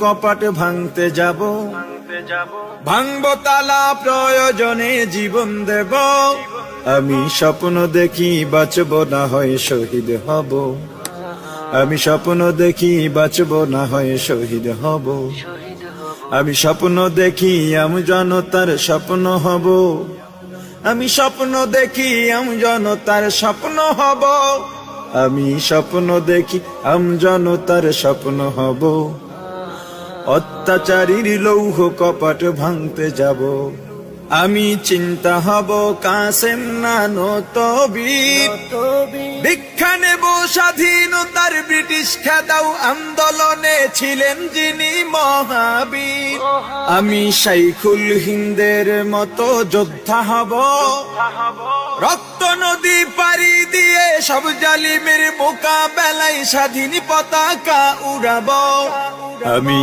কপাট ভাঙতে যাব, ভাঙবো তালা প্রয়োজনে জীবন দেব। আমি স্বপ্ন দেখি বাঁচব না হয় শহীদ হব, আমি স্বপ্ন দেখি বাঁচব না হয় শহীদ হব। আমি স্বপ্ন দেখি আমি জনতার স্বপ্ন হব, আমি স্বপ্ন দেখি আমি জনতার স্বপ্ন হব। আমি স্বপ্ন দেখি আমি জনতার স্বপ্ন হব। অত্যাচারীর লৌহ কপাট ভাঙতে যাব। আমি চিন্তা হব কাসেম নানত বীর, দীক্ষা নেব স্বাধীনতার ব্রিটিশ খেদাও আন্দোলনে ছিলেন যিনি মহাবীর। আমি শাইখুল হিন্দের মতো যোদ্ধা হব, রক্ত নদী পাড়ি দিয়ে সব জালিমের মোকাবেলায় স্বাধীন পতাকা উড়াবো। আমি